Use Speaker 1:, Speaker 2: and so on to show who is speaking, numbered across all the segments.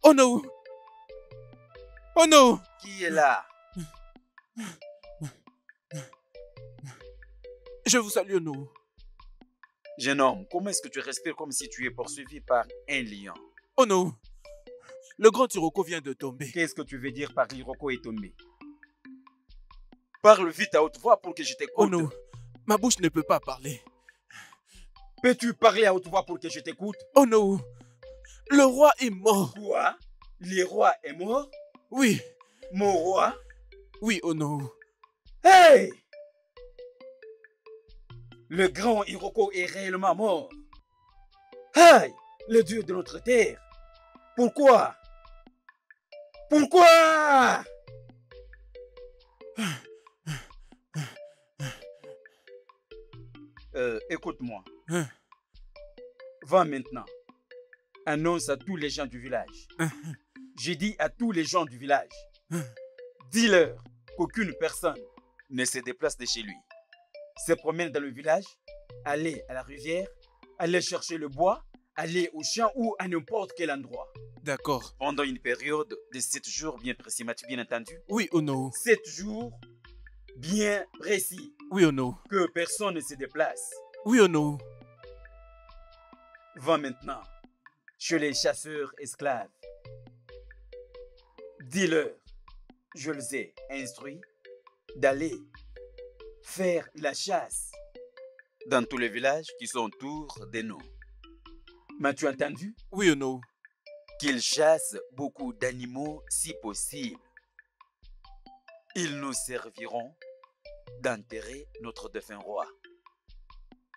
Speaker 1: Oh non! Oh non!
Speaker 2: Qui est là?
Speaker 1: Je vous salue, Ono.
Speaker 2: Jeune homme, comment est-ce que tu respires comme si tu es poursuivi par un lion?
Speaker 1: Oh non! Le grand Iroko vient de tomber.
Speaker 2: Qu'est-ce que tu veux dire par l'Iroko est tombé? Parle vite à haute voix pour que je t'écoute.
Speaker 1: Oh non! Ma bouche ne peut pas parler.
Speaker 2: Peux-tu parler à haute voix pour que je t'écoute?
Speaker 1: Oh non! Le roi est mort.
Speaker 2: Quoi? Le roi est mort?
Speaker 1: Oui.
Speaker 2: Mon roi?
Speaker 1: Oui, oh non.
Speaker 2: Hey! Le grand Iroko est réellement mort. Hey! Le dieu de notre terre. Pourquoi? Pourquoi? Écoute-moi.
Speaker 1: Hein?
Speaker 2: Va maintenant. Annonce à tous les gens du village. J'ai dit à tous les gens du village. Dis-leur qu'aucune personne ne se déplace de chez lui. Se promène dans le village, aller à la rivière, aller chercher le bois, aller au champ ou à n'importe quel endroit.
Speaker 1: D'accord.
Speaker 2: Pendant une période de 7 jours bien précis, m'as-tu bien entendu?
Speaker 1: Oui, oh non.
Speaker 2: 7 jours bien précis.
Speaker 1: Oui, oh non.
Speaker 2: Que personne ne se déplace.
Speaker 1: Oui, oh non.
Speaker 2: Va maintenant chez les chasseurs esclaves. Dis-leur, je les ai instruits d'aller faire la chasse dans tous les villages qui sont autour de nous. M'as-tu entendu?
Speaker 1: Oui, oh non.
Speaker 2: Qu'ils chassent beaucoup d'animaux si possible. Ils nous serviront d'enterrer notre défunt roi.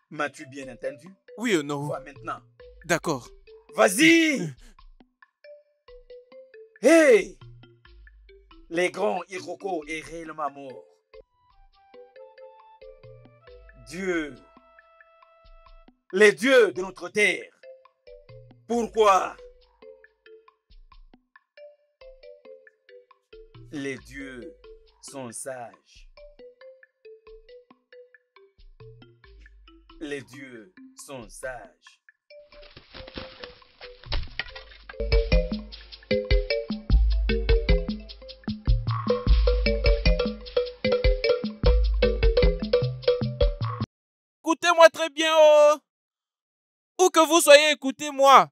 Speaker 2: M'as-tu bien entendu?
Speaker 1: Oui, oh non.
Speaker 2: Va maintenant.
Speaker 1: D'accord.
Speaker 2: Vas-y! Hey! Les grands Iroko est réellement mort. Dieu, les dieux de notre terre. Pourquoi? Les dieux sont sages. Les dieux sont sages.
Speaker 1: Écoutez-moi très bien, oh. Où que vous soyez, écoutez-moi.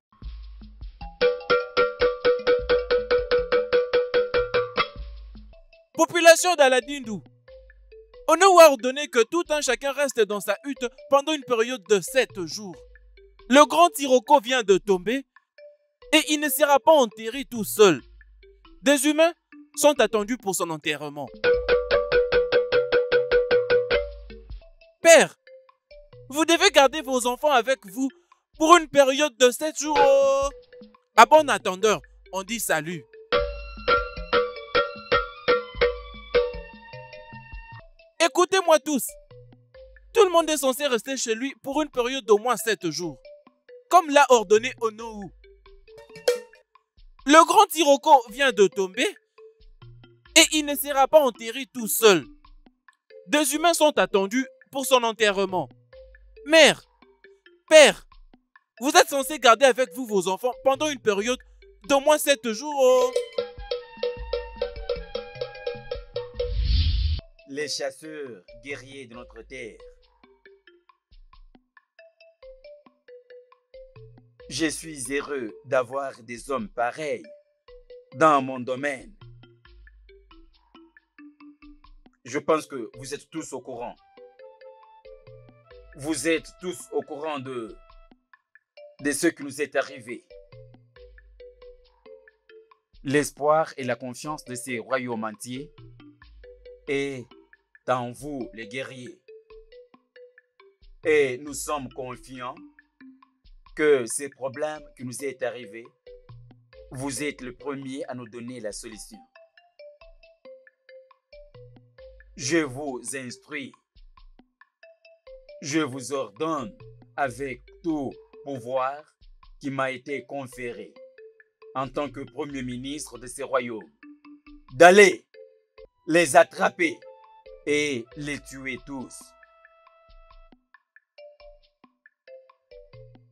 Speaker 1: Population d'Aladindu. Ono a ordonné que tout un chacun reste dans sa hutte pendant une période de 7 jours. Le grand Iroko vient de tomber et il ne sera pas enterré tout seul. Des humains sont attendus pour son enterrement. Père, vous devez garder vos enfants avec vous pour une période de 7 jours. Oh. À bon attendeur, on dit salut. Écoutez-moi tous. Tout le monde est censé rester chez lui pour une période d'au moins 7 jours. Comme l'a ordonné Onowu. Le grand Iroko vient de tomber et il ne sera pas enterré tout seul. Des humains sont attendus pour son enterrement. Mère, père, vous êtes censé garder avec vous vos enfants pendant une période d'au moins 7 jours. Oh.
Speaker 2: Les chasseurs guerriers de notre terre. Je suis heureux d'avoir des hommes pareils dans mon domaine. Je pense que vous êtes tous au courant. Vous êtes tous au courant de ce qui nous est arrivé. L'espoir et la confiance de ces royaumes entiers est en vous, les guerriers. Et nous sommes confiants que ces problèmes qui nous est arrivé, vous êtes le premier à nous donner la solution. Je vous instruis, je vous ordonne avec tout pouvoir qui m'a été conféré en tant que premier ministre de ces royaumes, d'aller les attraper et les tuer tous.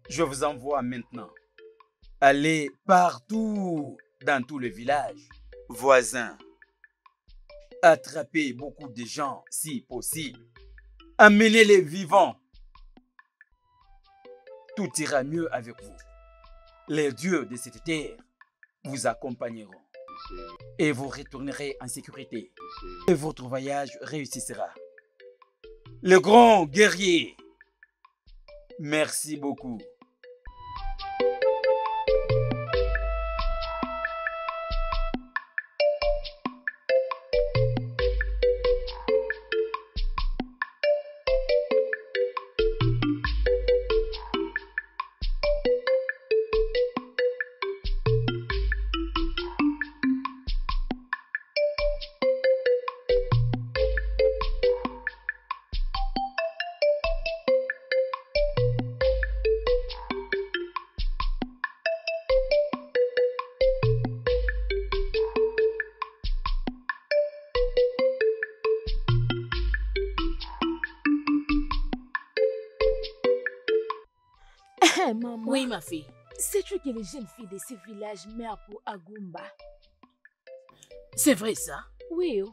Speaker 2: Je vous envoie maintenant. Allez partout dans tout le village voisin. Attrapez beaucoup de gens si possible. Amenez-les vivants. Tout ira mieux avec vous. Les dieux de cette terre vous accompagneront. Et vous retournerez en sécurité. Et votre voyage réussira. Le grand guerrier, merci beaucoup.
Speaker 3: Hey, maman.
Speaker 4: Oui, ma fille.
Speaker 3: Sais-tu que les jeunes filles de ce village meurent pour Agumba?
Speaker 4: C'est vrai ça?
Speaker 3: Oui. Oh.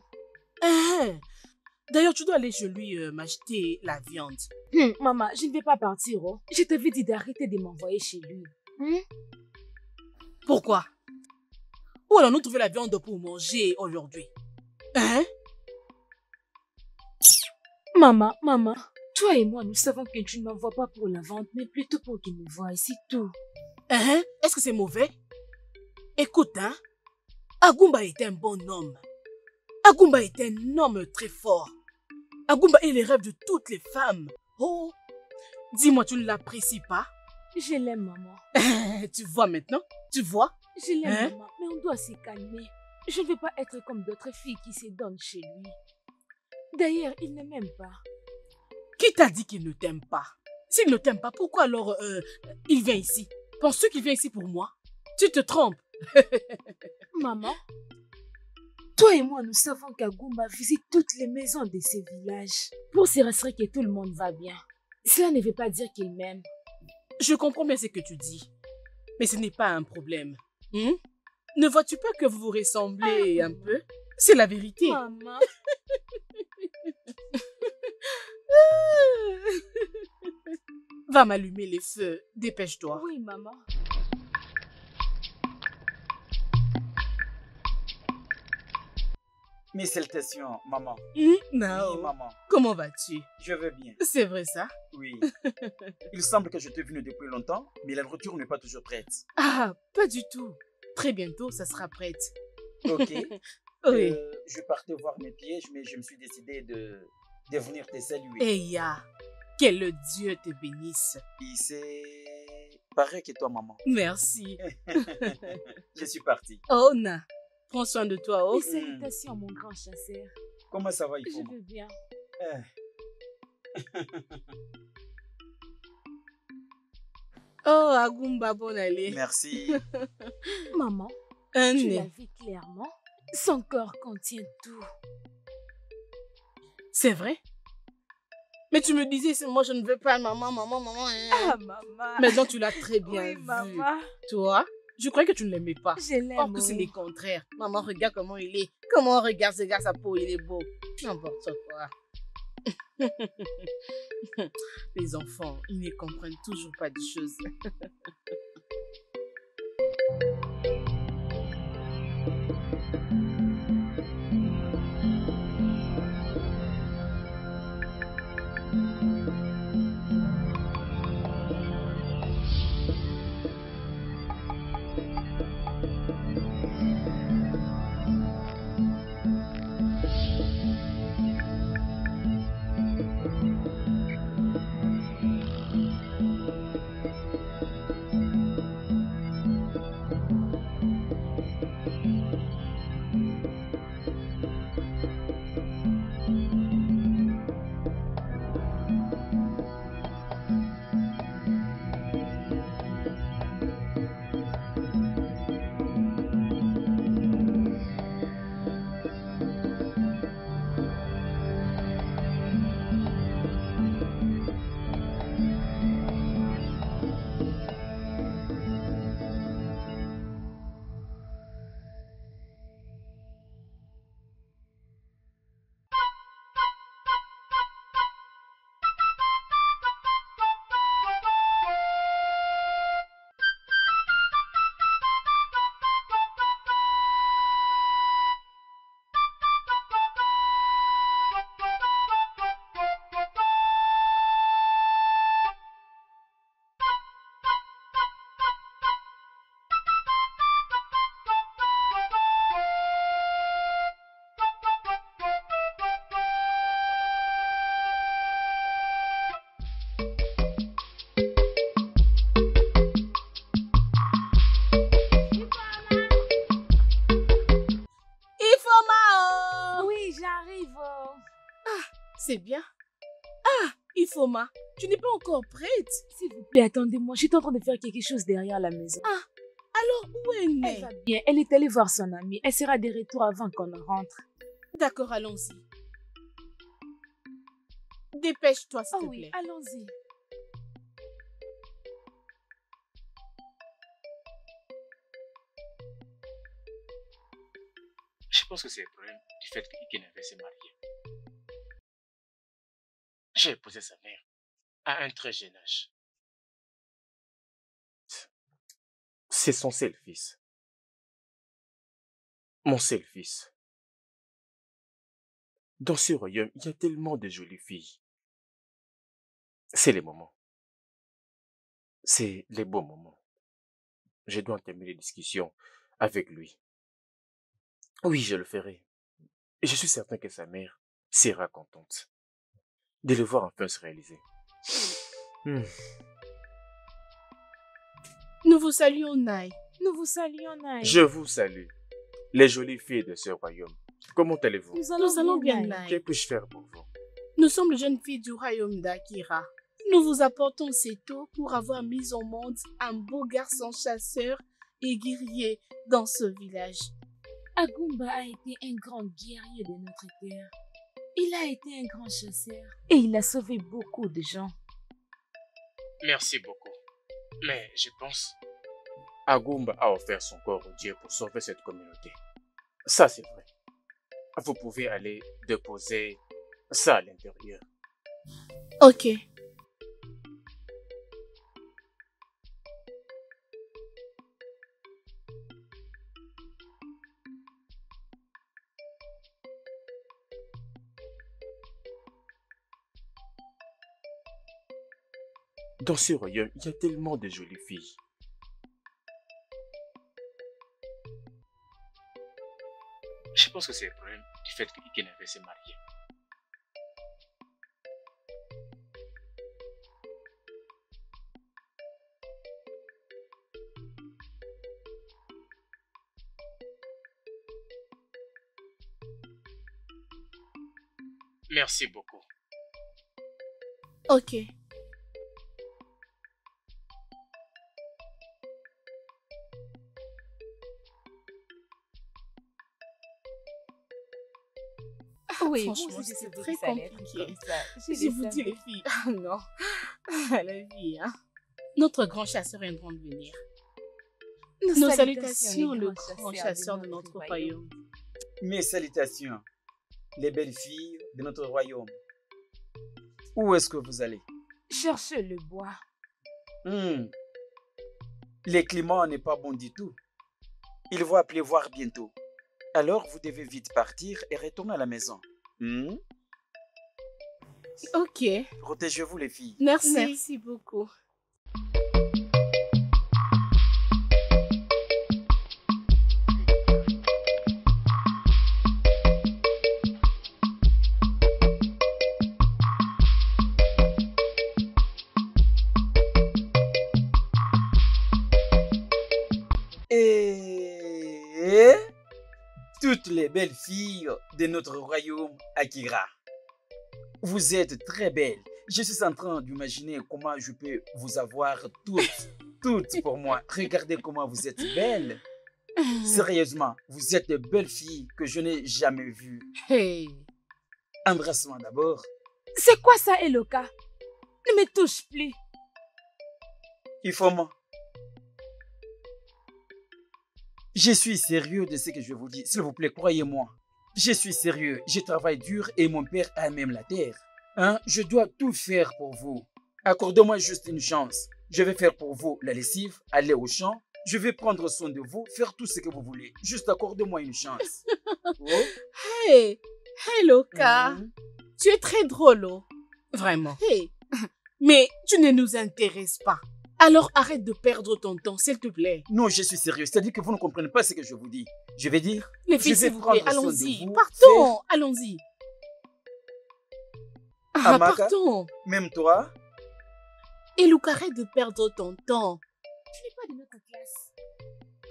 Speaker 4: D'ailleurs, tu dois aller chez lui m'acheter la viande.
Speaker 3: Maman, je ne vais pas partir. Oh. Je t'avais dit d'arrêter de m'envoyer chez lui.
Speaker 4: Pourquoi? Où allons-nous trouver la viande pour manger aujourd'hui?
Speaker 3: Maman, toi et moi, nous savons que tu ne m'envoies pas pour la vente, mais plutôt pour qu'il me voie, c'est tout.
Speaker 4: Est-ce que c'est mauvais? Écoute, Agumba est un bon homme. Agumba est un homme très fort. Agumba est le rêve de toutes les femmes. Oh, dis-moi, tu ne l'apprécies pas?
Speaker 3: Je l'aime, maman.
Speaker 4: Tu vois maintenant? Tu vois?
Speaker 3: Je l'aime, maman, mais on doit se calmer. Je ne veux pas être comme d'autres filles qui se donnent chez lui. D'ailleurs, il ne m'aime pas.
Speaker 4: Qui t'a dit qu'il ne t'aime pas? S'il ne t'aime pas, pourquoi alors il vient ici? Penses-tu qu'il vient ici pour moi? Tu te trompes.
Speaker 3: Maman, toi et moi, nous savons qu'Agumba visite toutes les maisons de ce village pour s'assurer que tout le monde va bien. Cela ne veut pas dire qu'il m'aime.
Speaker 4: Je comprends bien ce que tu dis, mais ce n'est pas un problème. Ne vois-tu pas que vous vous ressemblez un peu? C'est la vérité.
Speaker 3: Maman.
Speaker 4: Va m'allumer les feux, dépêche-toi.
Speaker 3: Oui, maman.
Speaker 2: Mes salutations, maman.
Speaker 4: Non.
Speaker 2: Oui, maman.
Speaker 4: Comment vas-tu?
Speaker 2: Je vais bien.
Speaker 4: C'est vrai ça?
Speaker 2: Oui. Il semble que je t'ai venu depuis longtemps, mais la nourriture n'est pas toujours prête.
Speaker 4: Ah, pas du tout. Très bientôt, ça sera prête.
Speaker 2: Ok.
Speaker 4: Oui.
Speaker 2: Je partais voir mes pièges, mais je me suis décidé de venir te saluer.
Speaker 4: Eya, que le Dieu te bénisse.
Speaker 2: Et c'est pareil que toi, maman.
Speaker 4: Merci.
Speaker 2: Je suis parti.
Speaker 4: Oh, na. Prends soin de toi, oh.
Speaker 3: Mes salutations, mon grand chasseur.
Speaker 2: Comment ça va,
Speaker 3: Je
Speaker 2: Ifoma?
Speaker 3: vais bien.
Speaker 4: Oh, Agumba, bonne allée.
Speaker 2: Merci.
Speaker 3: Maman,
Speaker 4: Un
Speaker 3: tu
Speaker 4: nez.
Speaker 3: l'as vu clairement. Son corps contient tout.
Speaker 4: C'est vrai? Mais tu me disais, moi je ne veux pas, maman.
Speaker 3: Ah, maman.
Speaker 4: Maintenant tu l'as très bien
Speaker 3: Oui,
Speaker 4: vu.
Speaker 3: maman.
Speaker 4: Toi, je croyais que tu ne l'aimais pas.
Speaker 3: Je l'aime.
Speaker 4: Or que c'est le contraire. Maman, regarde comment il est. Comment on regarde ce gars, sa peau, il est beau. N'importe quoi. Les enfants, ils ne comprennent toujours pas des choses. C'est bien. Ah, Ifoma, tu n'es pas encore prête?
Speaker 3: S'il vous plaît, attendez-moi. J'étais en train de faire quelque chose derrière la maison.
Speaker 4: Ah, alors où est
Speaker 3: Elle
Speaker 4: Ney?
Speaker 3: va bien. Elle est allée voir son amie. Elle sera de retour avant qu'on ne rentre.
Speaker 4: D'accord, allons-y. Dépêche-toi, s'il
Speaker 3: Oh
Speaker 4: te
Speaker 3: oui,
Speaker 4: plaît.
Speaker 3: allons-y.
Speaker 5: Je pense que c'est le problème du fait qu'Iken avait se marier. J'ai épousé sa mère à un très jeune âge. C'est son seul fils. Mon seul fils. Dans ce royaume, il y a tellement de jolies filles. C'est les moments. C'est les beaux moments. Je dois entamer les discussions avec lui. Oui, je le ferai. Et je suis certain que sa mère sera contente de le voir enfin se réaliser.
Speaker 4: Nous vous saluons, Nai.
Speaker 3: Nous vous saluons, Naï.
Speaker 5: Je vous salue, les jolies filles de ce royaume. Comment allez-vous?
Speaker 3: Nous
Speaker 4: Nous allons bien,
Speaker 3: Naï.
Speaker 4: Nai.
Speaker 5: Que puis-je faire pour vous?
Speaker 4: Nous sommes les jeunes filles du royaume d'Akira. Nous vous apportons ces taux pour avoir mis au monde un beau garçon chasseur et guerrier dans ce village.
Speaker 3: Agumba a été un grand guerrier de notre terre. Il a été un grand chasseur et il a sauvé beaucoup de gens.
Speaker 5: Merci beaucoup. Mais je pense, Agumba a offert son corps au Dieu pour sauver cette communauté. Ça, c'est vrai. Vous pouvez aller déposer ça à l'intérieur.
Speaker 4: Ok.
Speaker 5: Dans ce royaume, il y a tellement de jolies filles. Je pense que c'est le problème du fait qu'Iken avait se marier. Merci beaucoup.
Speaker 4: Ok.
Speaker 3: Oui,
Speaker 4: Franchement,
Speaker 3: moi aussi,
Speaker 4: c'est
Speaker 3: je sais
Speaker 4: très
Speaker 3: que ça allait être
Speaker 4: compliqué.
Speaker 3: comme ça.
Speaker 4: Je vous dis, les filles. Ah non. La vie, hein. Notre grand chasseur vient de venir. Nos salutations, le grand chasseur de notre royaume.
Speaker 2: Mes salutations, les belles filles de notre royaume. Où est-ce que vous allez?
Speaker 3: Cherchez le bois.
Speaker 2: Le climat n'est pas bon du tout. Il va pleuvoir bientôt. Alors vous devez vite partir et retourner à la maison.
Speaker 4: Ok.
Speaker 2: Protégez-vous les filles.
Speaker 4: Merci. Merci beaucoup.
Speaker 2: Et toutes les belles filles de notre royaume Akira. Vous êtes très belles. Je suis en train d'imaginer comment je peux vous avoir toutes pour moi. Regardez comment vous êtes belles. Sérieusement, vous êtes de belles filles que je n'ai jamais vues.
Speaker 4: Hey.
Speaker 2: Embrassement d'abord.
Speaker 3: C'est quoi ça, Eloka? Ne me touche plus.
Speaker 2: Ifoma. Je suis sérieux de ce que je vous dis. S'il vous plaît, croyez-moi. Je suis sérieux. Je travaille dur et mon père a même la terre. Je dois tout faire pour vous. Accordez-moi juste une chance. Je vais faire pour vous la lessive, aller au champ. Je vais prendre soin de vous, faire tout ce que vous voulez. Juste accordez-moi une chance. Oh.
Speaker 4: Hey, Loka. Tu es très drôle, oh. Vraiment. Hey. Mais tu ne nous intéresses pas. Alors arrête de perdre ton temps, s'il te plaît.
Speaker 2: Non, je suis sérieux. C'est-à-dire que vous ne comprenez pas ce que je vous dis. Je vais dire...
Speaker 4: Les filles,
Speaker 2: je vais
Speaker 4: s'il vous plaît,
Speaker 2: prendre soin de
Speaker 4: allons-y.
Speaker 2: vous,
Speaker 4: Partons, allons-y.
Speaker 2: Amaka,
Speaker 4: partons.
Speaker 2: même toi.
Speaker 4: Et Luca, arrête de perdre ton temps.
Speaker 3: Tu n'es pas de notre classe.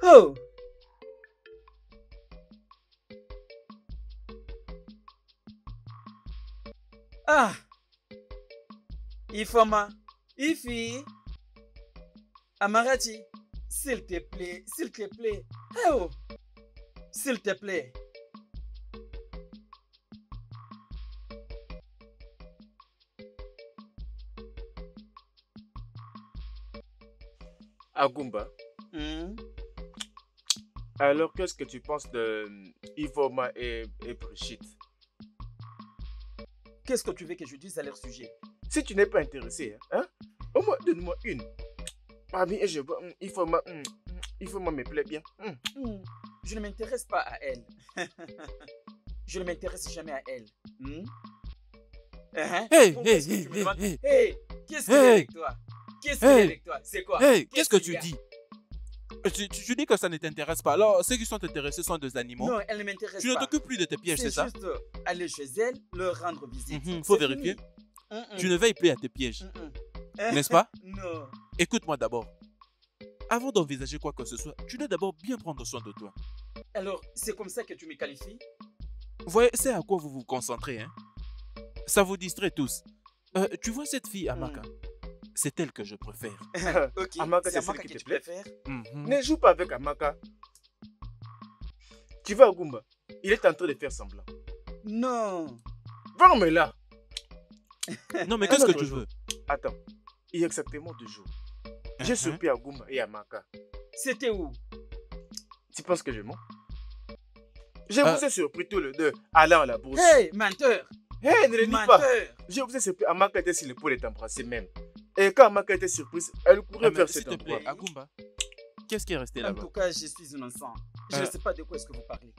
Speaker 2: Oh! Ah, Ifoma, Ifi, Amarati, s'il te plaît, s'il te plaît. Eh oh, s'il te plaît.
Speaker 5: Agumba, alors qu'est-ce que tu penses de Ifoma et Brigitte?
Speaker 2: Qu'est-ce que tu veux que je dise à leur sujet?
Speaker 5: Si tu n'es pas intéressé, hein, au moins donne-moi une. Parmi et je vois, Ifoma me plaît bien.
Speaker 2: Je ne m'intéresse pas à elle. Je ne m'intéresse jamais à elle.
Speaker 1: Hey,
Speaker 2: Pourquoi est-ce que
Speaker 1: hey,
Speaker 2: tu me
Speaker 1: hey,
Speaker 2: demandes?
Speaker 1: hey,
Speaker 2: Hey, qu'est-ce qu'il y a
Speaker 1: hey.
Speaker 2: avec toi? Qu'est-ce qu'il y a
Speaker 1: Hey.
Speaker 2: avec toi? C'est quoi?
Speaker 1: hey, qu'est-ce que
Speaker 2: qu'il y
Speaker 1: tu
Speaker 2: a?
Speaker 1: dis? Tu dis que ça ne t'intéresse pas. Alors, ceux qui sont intéressés sont des animaux.
Speaker 2: Non, elle ne m'intéresse
Speaker 1: Tu ne
Speaker 2: pas.
Speaker 1: t'occupes plus de tes pièges, c'est ça?
Speaker 2: juste aller chez elle, leur rendre visite.
Speaker 1: Faut
Speaker 2: C'est
Speaker 1: vérifier.
Speaker 2: fini.
Speaker 1: Tu ne veilles plus à tes pièges, n'est-ce pas?
Speaker 2: Non.
Speaker 1: Écoute-moi d'abord. Avant d'envisager quoi que ce soit, tu dois d'abord bien prendre soin de toi.
Speaker 2: Alors, c'est comme ça que tu me qualifies?
Speaker 1: Vous voyez, c'est à quoi vous vous concentrez, hein? Ça vous distrait tous. Tu vois cette fille, Amaka? C'est elle que je préfère.
Speaker 2: Ok,
Speaker 5: Amaka,
Speaker 2: c'est
Speaker 5: c'est
Speaker 2: Amaka
Speaker 5: celle qui
Speaker 2: que
Speaker 5: te
Speaker 2: tu
Speaker 5: plaît?
Speaker 2: préfères?
Speaker 5: Ne joue pas avec Amaka. Tu vois, Agumba, il est en train de faire semblant.
Speaker 2: Non.
Speaker 5: Vends-moi là.
Speaker 1: Non, mais
Speaker 5: Un
Speaker 1: qu'est-ce que
Speaker 5: autre
Speaker 1: tu
Speaker 5: jour.
Speaker 1: veux?
Speaker 5: Attends, il y a exactement 2 jours. J'ai surpris Agumba et Amaka.
Speaker 2: C'était où?
Speaker 5: Tu penses que je mens? Je vous ai surpris tous les deux allant à la bourse.
Speaker 2: Hey, menteur!
Speaker 5: Hey, ne le dis pas.
Speaker 2: Menteur!
Speaker 5: Je vous ai surpris. Amaka était sur l'épaule et t'embrasser même. Et quand Amaka était surprise, elle courait vers
Speaker 1: S'il
Speaker 5: cet
Speaker 1: te plaît,
Speaker 5: endroit.
Speaker 1: Agumba, qu'est-ce qui est resté
Speaker 2: En
Speaker 1: là-bas?
Speaker 2: tout cas, je suis innocent. Je ne sais pas de quoi est-ce que vous parlez.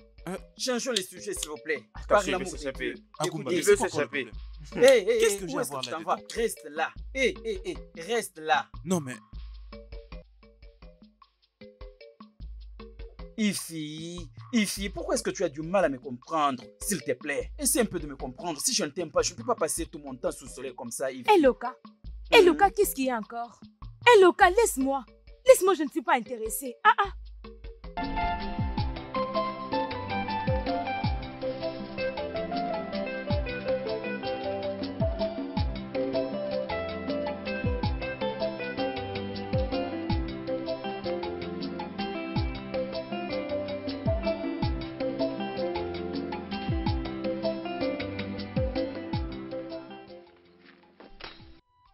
Speaker 2: Changeons les sujets, s'il vous plaît. Par
Speaker 5: Attention, il
Speaker 2: l'amour
Speaker 5: veut
Speaker 2: de
Speaker 5: s'échapper.
Speaker 2: Dieu.
Speaker 1: Agumba,
Speaker 2: Écoutez,
Speaker 5: il veut
Speaker 1: c'est quoi le
Speaker 5: s'échapper.
Speaker 1: problème?
Speaker 2: Hey, hey,
Speaker 1: Qu'est-ce
Speaker 2: hey,
Speaker 1: que j'ai
Speaker 2: où
Speaker 1: à
Speaker 2: est-ce
Speaker 1: voir
Speaker 2: que tu t'en
Speaker 1: là-dedans?
Speaker 2: vas? Reste là. Hey, hey, hey, reste là.
Speaker 1: Non, mais
Speaker 2: Ifi, pourquoi est-ce que tu as du mal à me comprendre? S'il te plaît, essaie un peu de me comprendre. Si je ne t'aime pas, je ne peux pas passer tout mon temps sous le soleil comme ça, Ifi.
Speaker 3: Eloka, Eloka, qu'est-ce qu'il y a encore? Eloka, laisse-moi. Laisse-moi, je ne suis pas intéressée. Ah ah.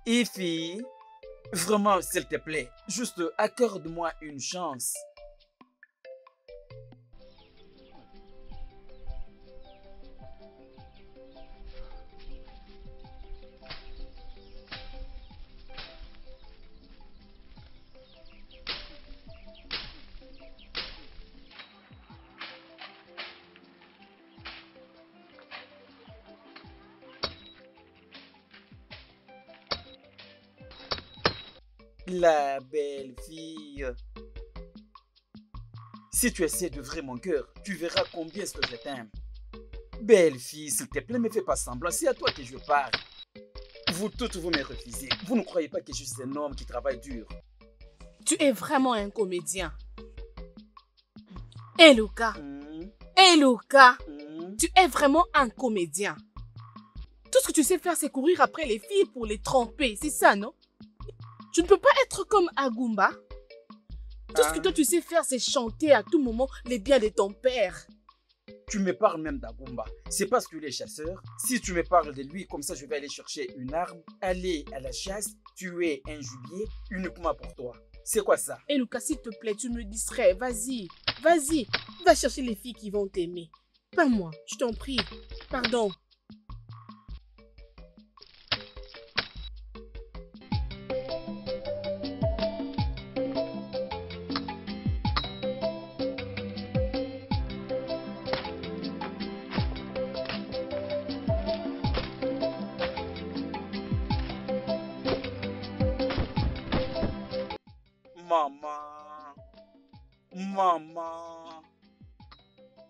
Speaker 2: Ifi, vraiment, s'il te plaît, juste accorde-moi une chance. La belle fille. Si tu essaies d'ouvrir mon cœur, tu verras combien est-ce que je t'aime. Belle fille, s'il te plaît, ne fais pas semblant. C'est à toi que je parle. Vous toutes, vous me refusez. Vous ne croyez pas que je suis un homme qui travaille dur.
Speaker 4: Tu es vraiment un comédien. Eloka, tu es vraiment un comédien. Tout ce que tu sais faire, c'est courir après les filles pour les tromper. C'est ça, non? Tu ne peux pas être comme Agumba. Tout ce que toi tu sais faire, c'est chanter à tout moment les biens de ton père.
Speaker 2: Tu me parles même d'Agumba. C'est parce qu'il est chasseur. Si tu me parles de lui, comme ça je vais aller chercher une arme, aller à la chasse, tuer un gibier uniquement pour toi. C'est quoi ça?
Speaker 4: Eloka, s'il te plaît, tu me distrais. Vas-y, vas-y. Va chercher les filles qui vont t'aimer. Pas moi, je t'en prie. Pardon.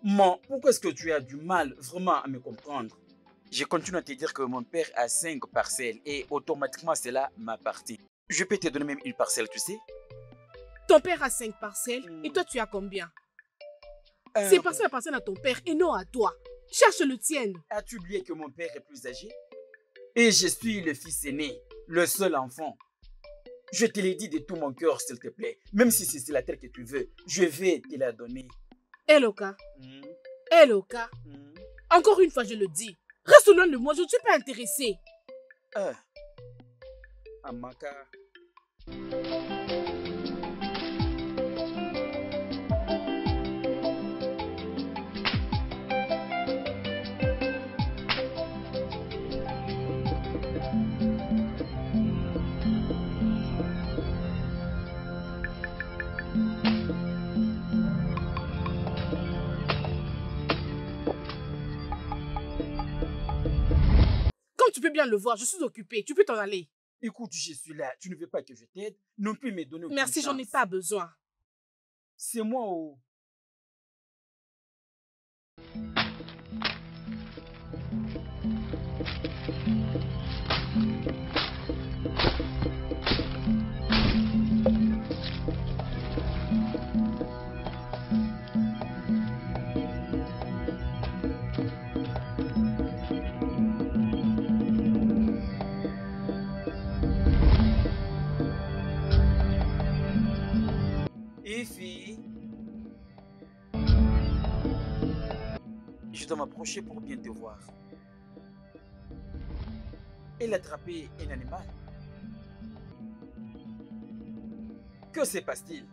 Speaker 2: Maman, pourquoi est-ce que tu as du mal vraiment à me comprendre? Je continue à te dire que mon père a 5 parcelles et automatiquement cela m'appartient. Je peux te donner même une parcelle, tu sais?
Speaker 4: Ton père a 5 parcelles et toi tu as combien? Ces parcelles appartiennent à ton père et non à toi. Cherche le tien.
Speaker 2: As-tu oublié que mon père est plus âgé? Et je suis le fils aîné, le seul enfant. Je te l'ai dit de tout mon cœur, s'il te plaît. Même si c'est la terre que tu veux, je vais te la donner.
Speaker 4: Eloka, Eloka, encore une fois je le dis, reste loin de moi, je ne suis pas intéressée.
Speaker 2: Amaka.
Speaker 4: Comme tu peux bien le voir, je suis occupée, tu peux t'en aller.
Speaker 2: Écoute, je suis là. Tu ne veux pas que je t'aide, non plus me donner aucune
Speaker 4: Merci, j'en ai
Speaker 2: chance.
Speaker 4: pas besoin.
Speaker 2: C'est moi ou... Ify. Je dois m'approcher pour bien te voir. Elle a attrapé un animal. Que se passe-t-il?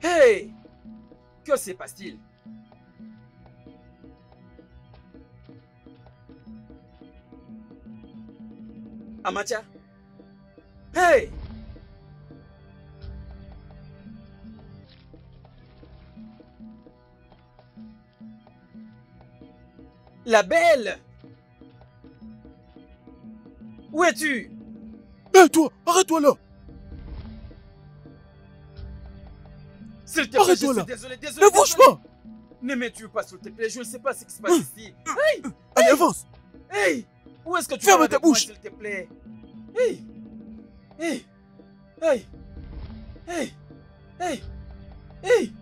Speaker 2: Hey! Que se passe-t-il? Amatia? Hey! La belle! Où es-tu?
Speaker 1: Hé, toi, arrête-toi là!
Speaker 2: S'il te plaît, je
Speaker 1: Arrête-toi
Speaker 2: suis
Speaker 1: là!
Speaker 2: désolé, désolé.
Speaker 1: Ne bouge
Speaker 2: désolé.
Speaker 1: pas!
Speaker 2: Ne me tue pas, s'il te plaît. Je ne sais pas ce qui se passe ici. Hey!
Speaker 1: Allez, avance!
Speaker 2: Hey! Où est-ce que tu
Speaker 1: Ferme
Speaker 2: vas
Speaker 1: ta
Speaker 2: avec moi,
Speaker 1: bouche.
Speaker 2: s'il te plaît? Hey! Hey! Hey! Hey! Hey! Hey!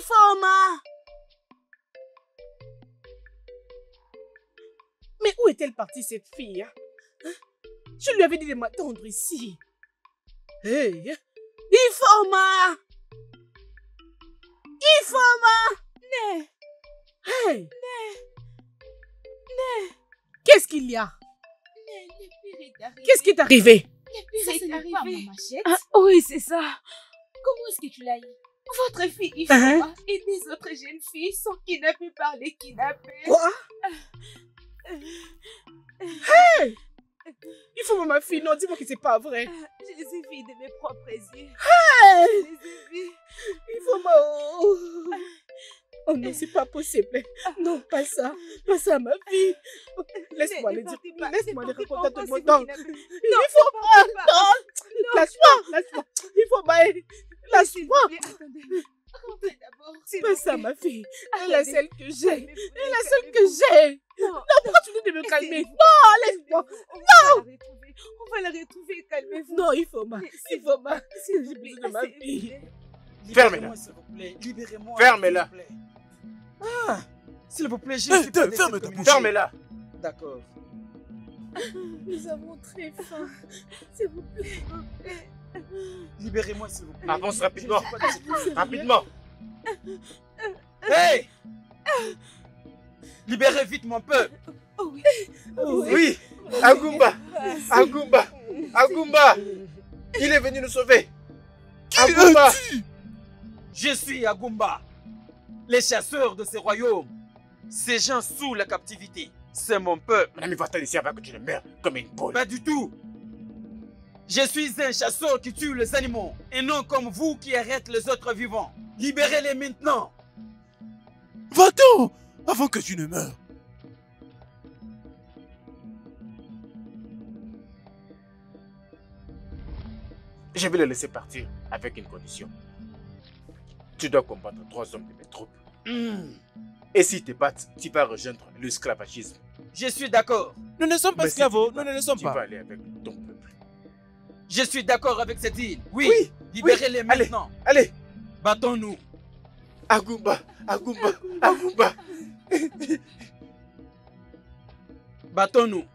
Speaker 4: Ifoma! Mais où est-elle partie cette fille? Hein? Je lui avais dit de m'attendre ici. Hey! Ifoma! Ifoma!
Speaker 3: Né!
Speaker 4: Hey!
Speaker 3: Né!
Speaker 4: Qu'est-ce qu'il y a?
Speaker 3: Né, le pire est arrivé.
Speaker 4: Qu'est-ce qui est arrivé?
Speaker 3: Le pire est arrivé. Pas ma machette.
Speaker 6: Ah, oui, c'est ça.
Speaker 3: Comment est-ce que tu l'as eu? Votre fille Ifoma et des autres jeunes filles sont kidnappées par les kidnappés.
Speaker 4: Quoi? Hey! Ifoma, ma fille, non, dis-moi que c'est pas vrai.
Speaker 3: Je les ai vus de mes propres yeux.
Speaker 4: Hey!
Speaker 3: Je les ai vus.
Speaker 4: Ifoma, oh! Oh non, c'est pas possible. Non, pas ça. Pas ça, ma fille. Laisse-moi les dire. Laisse-moi les raconter à tout le monde. Non, il faut pas. Non, lâche-moi. Il faut pas. Lâche-moi.
Speaker 3: Attendez. Rentrez d'abord.
Speaker 4: Pas ça, ma fille. Elle est la seule que j'ai. Elle est la seule que j'ai. Non, pourquoi tu dis de me calmer? Non, laisse-moi.
Speaker 3: On va la retrouver, calmez-vous.
Speaker 4: Non, il faut ma. J'ai besoin de ma fille.
Speaker 5: Fermez-la.
Speaker 2: S'il vous plaît. Libérez-moi.
Speaker 5: Fermez-la.
Speaker 2: s'il vous plaît. Ah, s'il vous plaît, je ne suis pas de cette
Speaker 5: Ferme ta bouche.
Speaker 2: communauté.
Speaker 5: Fermez-la.
Speaker 2: D'accord.
Speaker 3: Nous avons très faim. S'il vous plaît.
Speaker 2: Libérez-moi, s'il vous plaît.
Speaker 5: Avance rapidement.
Speaker 2: Je ne suis pas de cette communauté.
Speaker 5: Rapidement.
Speaker 2: Hey! Libérez vite mon peuple.
Speaker 3: Oh oui.
Speaker 5: Oui. Agumba. Il est venu nous sauver. Agumba.
Speaker 2: Je suis Agumba, les chasseurs de ces royaumes. Ces gens sous la captivité, c'est mon peuple.
Speaker 5: Mon ami, va-t'en ici avant que tu ne meurs comme une boule.
Speaker 2: Pas du tout. Je suis un chasseur qui tue les animaux et non comme vous qui arrêtez les autres vivants. Libérez-les maintenant.
Speaker 1: Va-t'en avant que tu ne meures.
Speaker 5: Je vais le laisser partir avec une condition. Tu dois combattre 3 hommes de mes troupes. Et s'ils te battent, tu vas rejoindre l'esclavagisme.
Speaker 2: Je suis d'accord.
Speaker 1: Nous ne sommes pas
Speaker 5: Mais si tu
Speaker 1: esclavos,
Speaker 5: te
Speaker 1: nous
Speaker 5: bats,
Speaker 1: ne le sommes
Speaker 5: Tu vas
Speaker 1: pas.
Speaker 5: aller avec ton peuple.
Speaker 2: Je suis d'accord avec cette île. Oui.
Speaker 5: Oui,
Speaker 2: Libérez-les
Speaker 5: Allez.
Speaker 2: maintenant.
Speaker 5: Allez.
Speaker 2: Battons-nous.
Speaker 5: Agumba.
Speaker 2: Battons-nous.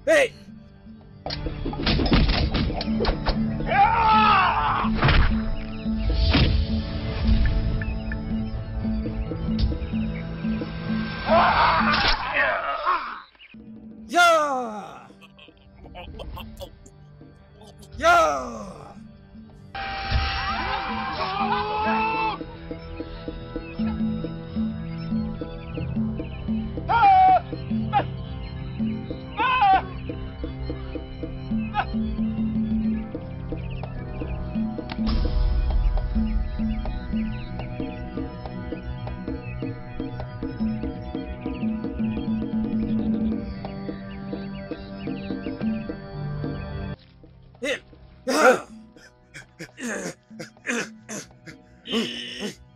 Speaker 2: Hey! Ya! Ya!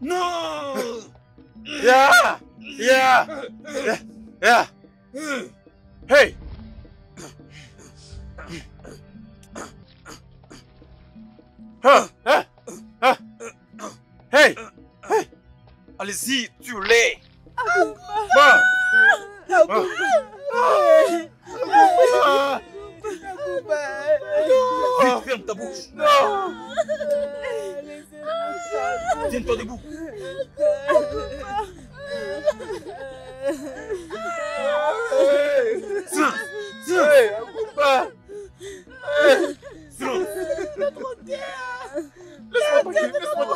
Speaker 2: Non!
Speaker 5: Yeah! Hey! Hey!
Speaker 2: Allez-y, tue-les! Vite, ferme ta bouche! Tiens-toi debout!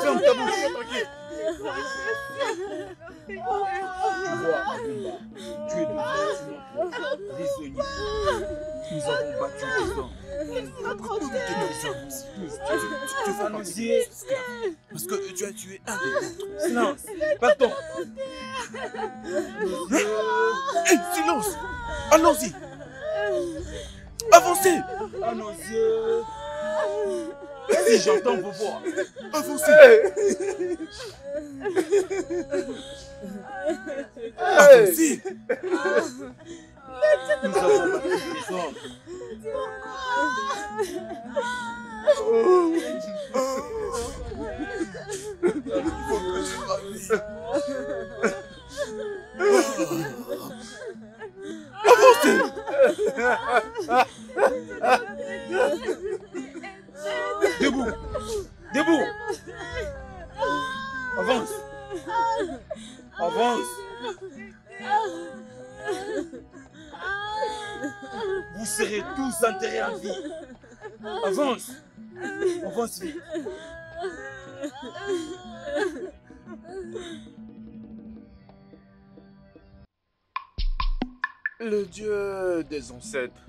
Speaker 2: Ferme ta bouche! Tu vois, Agumba, tu es devenu prisonnier. Nous avons battu les hommes. Tu vas nous dire
Speaker 1: Parce que tu as tué un de l'autre.
Speaker 2: silence. Partons.
Speaker 1: Hé, silence! Allons-y! Avancez!
Speaker 2: À nos yeux. Si j'entends vos voix.
Speaker 1: Avancez! Avancez!
Speaker 2: Nous avons battu les hommes. Debout. Debout. Avance. Avance. Vous serez tous enterrés en vie. Avance. Avance vite.
Speaker 5: Le Dieu des ancêtres.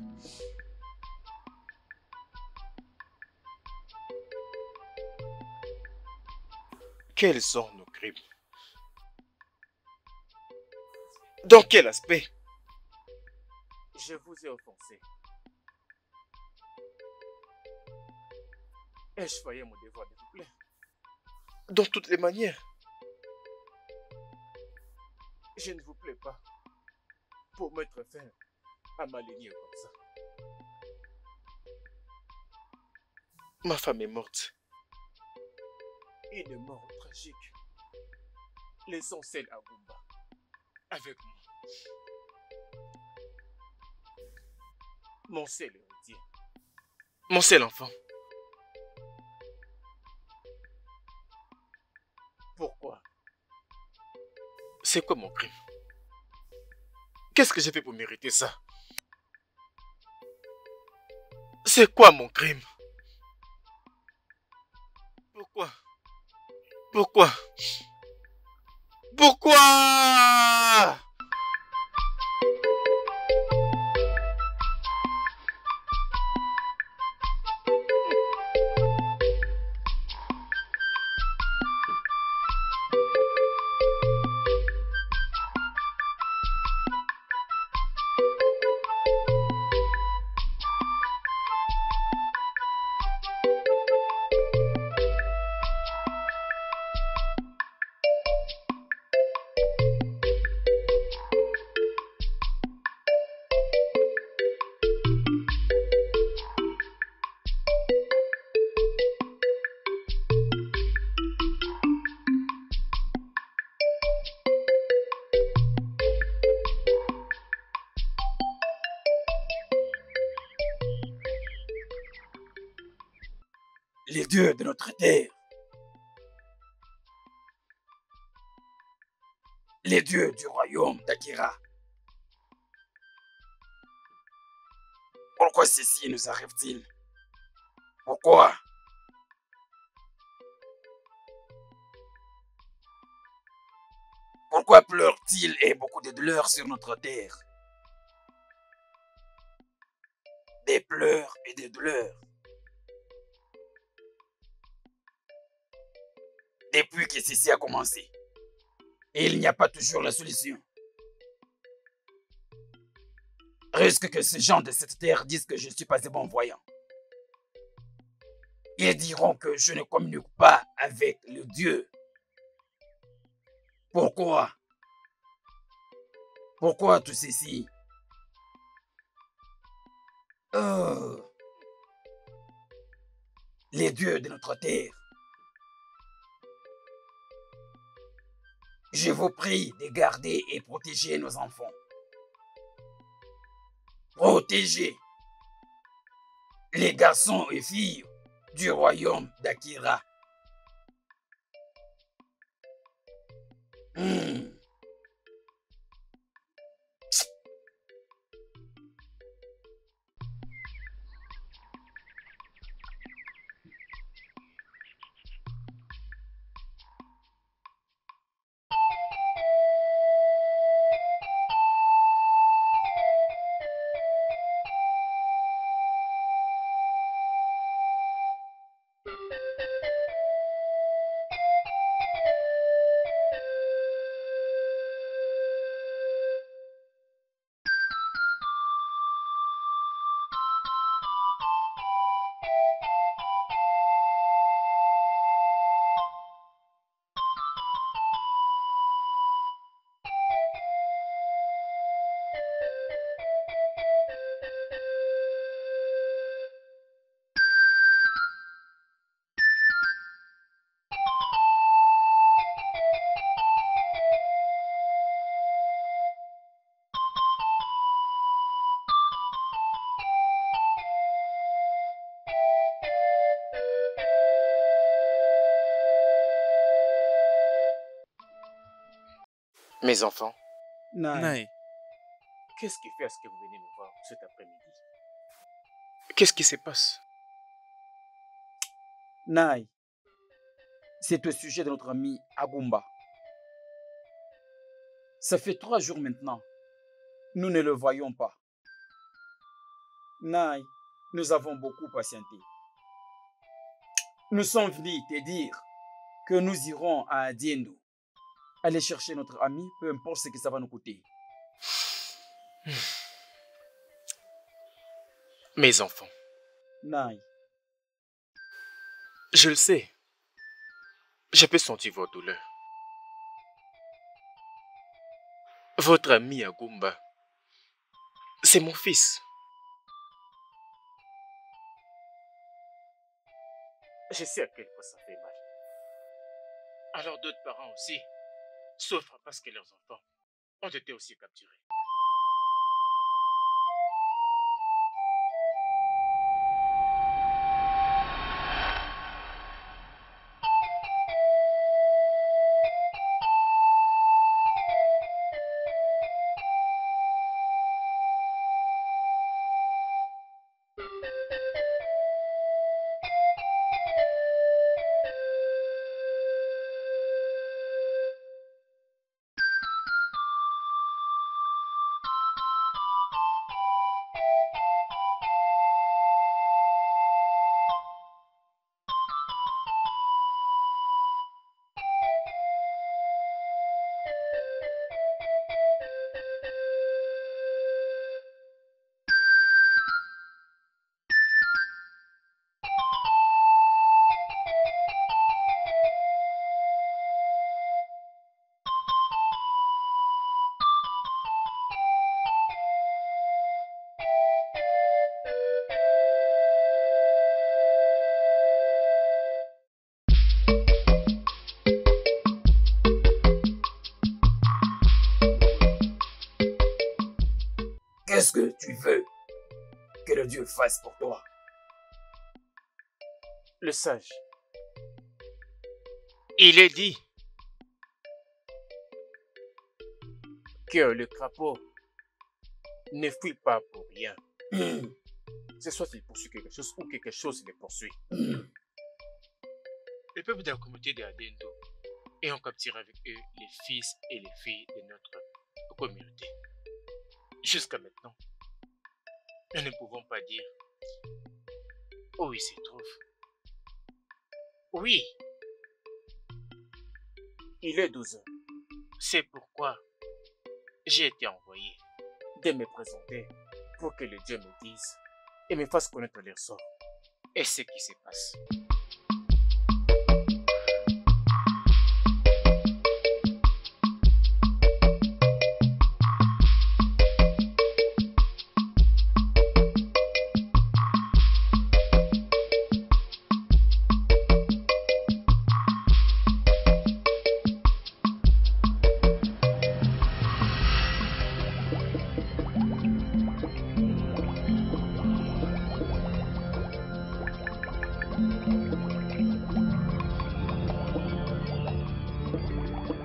Speaker 5: Quels sont nos crimes? Dans quel aspect? Je vous ai offensé. Ai-je failli à mon devoir de vous plaire? Dans toutes les manières. Je ne vous plais pas pour mettre fin à ma lignée comme ça. Ma femme est morte. Une mort tragique. Laissons celle à Agumba avec moi. Mon seul héritier. Mon seul enfant. Pourquoi? C'est quoi mon crime? Qu'est-ce que j'ai fait pour mériter ça? C'est quoi mon crime? Pourquoi? Pourquoi? Pourquoi?
Speaker 2: Les dieux de notre terre, les dieux du royaume d'Akira. Pourquoi ceci nous arrive-t-il? Pourquoi? Pourquoi pleure-t-il et beaucoup de douleurs sur notre terre? Des pleurs et des douleurs. Depuis que ceci a commencé, et il n'y a pas toujours la solution. Risque que ces gens de cette terre disent que je ne suis pas un bon voyant. Ils diront que je ne communique pas avec le Dieu. Pourquoi? Pourquoi tout ceci? Les dieux de notre terre. Je vous prie de garder et protéger nos enfants. Protéger les garçons et filles du royaume d'Akira.
Speaker 5: Mes enfants,
Speaker 2: Naï.
Speaker 1: Naï.
Speaker 5: qu'est-ce qui fait à ce que vous venez me voir cet après-midi? Qu'est-ce qui se passe?
Speaker 2: Naï, c'est au sujet de notre ami Agumba. Ça fait 3 jours maintenant. Nous ne le voyons pas. Naï, nous avons beaucoup patienté. Nous sommes venus te dire que nous irons à Adiendo. Aller chercher notre ami, peu importe ce que ça va nous coûter.
Speaker 5: Mes enfants,
Speaker 2: Naï,
Speaker 5: je le sais. Je peux sentir votre douleur. Votre ami Agumba, c'est mon fils. Je sais à quel point ça fait mal. Alors d'autres parents aussi souffrent parce que leurs enfants ont été aussi capturés.
Speaker 2: qu'est-ce que tu veux que le Dieu fasse pour toi?
Speaker 5: Le sage. Il est dit que le crapaud ne fuit pas pour rien. C'est soit il poursuit quelque chose ou quelque chose le poursuit. Le peuple de la communauté de Adendo et on capture avec eux les fils et les filles de notre communauté. Jusqu'à maintenant, nous ne pouvons pas dire où il se trouve. Oui, il est 12 heures. C'est pourquoi j'ai été envoyé de me présenter pour que le Dieu me dise et me fasse connaître leur sort et ce qui se passe.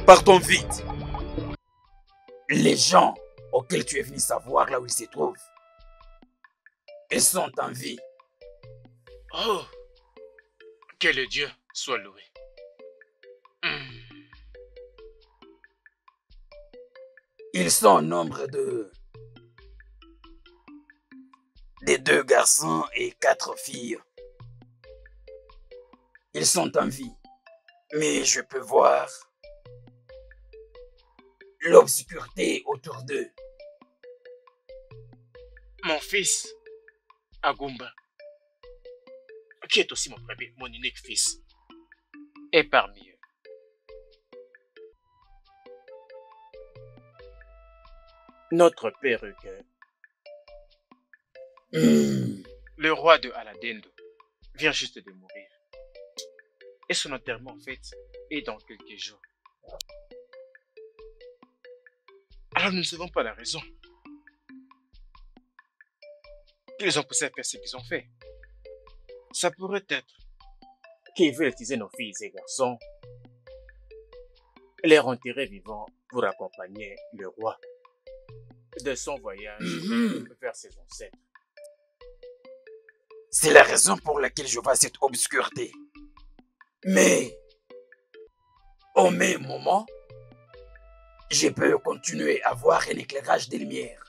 Speaker 2: Partons vite. Les gens auxquels tu es venu savoir là où ils se trouvent, ils sont en vie.
Speaker 5: Oh, que le Dieu soit loué.
Speaker 2: Ils sont au nombre de 2 garçons et 4 filles. Ils sont en vie, mais je peux voir l'obscurité autour d'eux.
Speaker 5: Mon fils, Agumba, qui est aussi mon premier, mon unique fils, est parmi eux. Notre perruque, le roi de Aladendo, vient juste de mourir. Et son enterrement, en fait, est dans quelques jours. Alors nous ne savons pas la raison qu'ils ont poussé à faire ce qu'ils ont fait. Ça pourrait être qu'ils veulent utiliser nos filles et garçons les enterrer vivants pour accompagner le roi de son voyage vers ses ancêtres.
Speaker 2: C'est la raison pour laquelle je vois cette obscurité. Mais, au même moment, je peux continuer à voir un éclairage des lumières.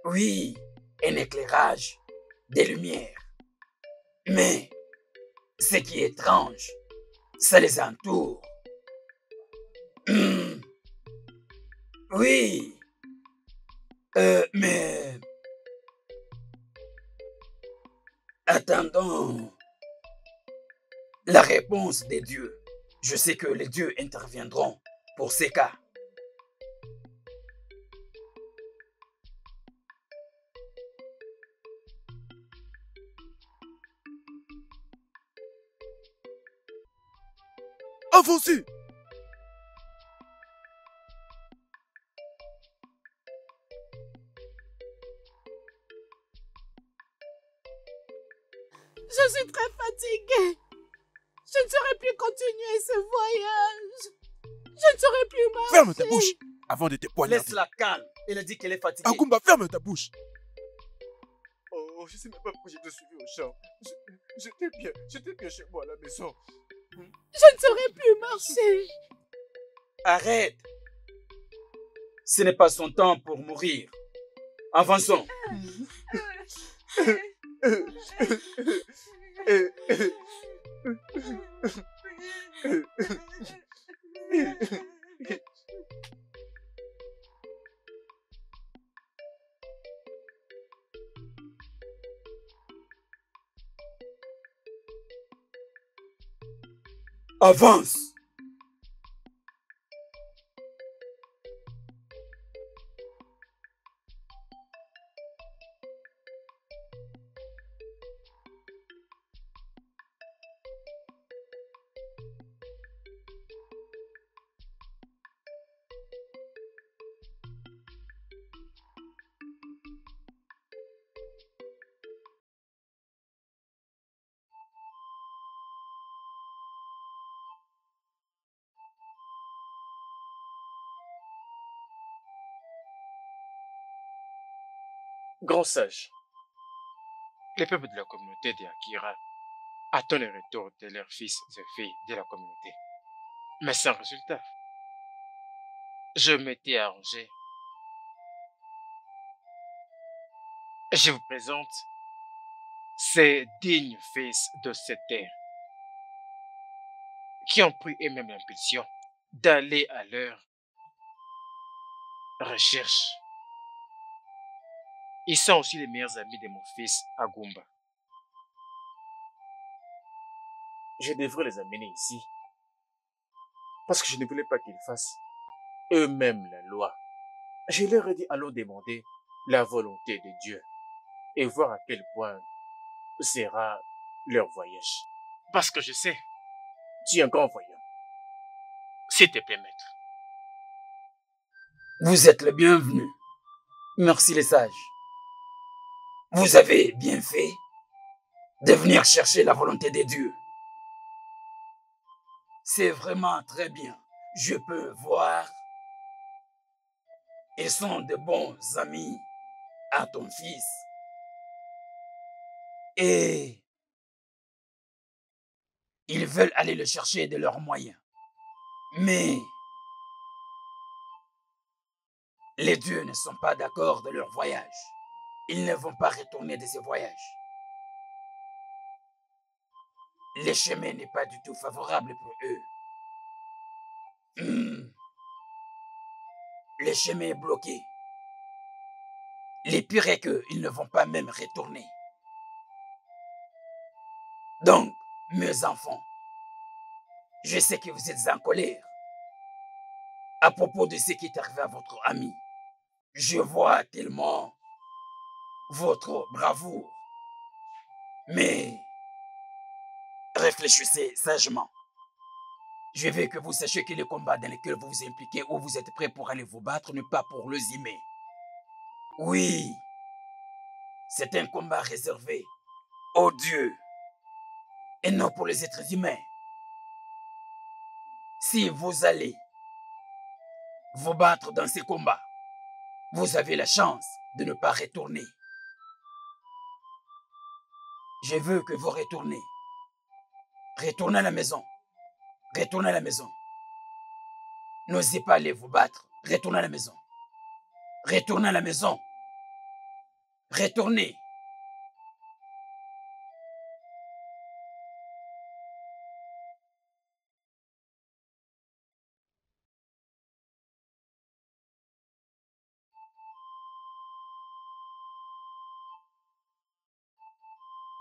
Speaker 2: Oui, un éclairage des lumières. Mais, ce qui est étrange, ça les entoure. Oui. Mais... Attendons la réponse des dieux. Je sais que les dieux interviendront pour ces cas.
Speaker 1: Avancez!
Speaker 4: Je suis très fatiguée. Je ne saurais plus continuer ce voyage. Je ne saurais plus marcher.
Speaker 1: Ferme ta bouche avant de te poignarder.
Speaker 2: Laisse-la calme. Elle a dit qu'elle est fatiguée.
Speaker 1: Agumba, ferme ta bouche.
Speaker 5: Oh, je sais même pas pourquoi j'ai te suivi au champ. J'étais bien chez moi à la maison.
Speaker 4: Je ne saurais plus marcher.
Speaker 2: Arrête. Ce n'est pas son temps pour mourir. Avançons. Avance.
Speaker 5: Grand sage, les peuples de la communauté de Akira attendent le retour de leurs fils et filles de la communauté. Mais sans résultat. Je m'étais arrangé. Je vous présente ces dignes fils de cette terre qui ont pris eux-mêmes l'impulsion d'aller à leur recherche. Ils sont aussi les meilleurs amis de mon fils Agumba. Je devrais les amener ici parce que je ne voulais pas qu'ils fassent eux-mêmes la loi. Je leur ai dit allons demander la volonté de Dieu et voir à quel point sera leur voyage. Parce que je sais, tu es un grand voyant. S'il te plaît, maître.
Speaker 2: Vous êtes le bienvenu. Merci les sages. Vous avez bien fait de venir chercher la volonté des dieux. C'est vraiment très bien. Je peux voir. Ils sont de bons amis à ton fils. Et ils veulent aller le chercher de leurs moyens. Mais les dieux ne sont pas d'accord de leur voyage. Ils ne vont pas retourner de ce voyage. Le chemin n'est pas du tout favorable pour eux. Le chemin est bloqué. Le pire est qu'ils ne vont pas même retourner. Donc, mes enfants, je sais que vous êtes en colère à propos de ce qui est arrivé à votre ami. Je vois tellement votre bravoure. Mais réfléchissez sagement. Je veux que vous sachiez que le combat dans lequel vous vous impliquez ou vous êtes prêts pour aller vous battre n'est pas pour le zimer. Oui, c'est un combat réservé aux dieux et non pour les êtres humains. Si vous allez vous battre dans ces combats. Vous avez la chance de ne pas retourner. Je veux que vous retournez. Retournez à la maison. Retournez à la maison. N'osez pas aller vous battre. Retournez à la maison. Retournez à la maison. Retournez.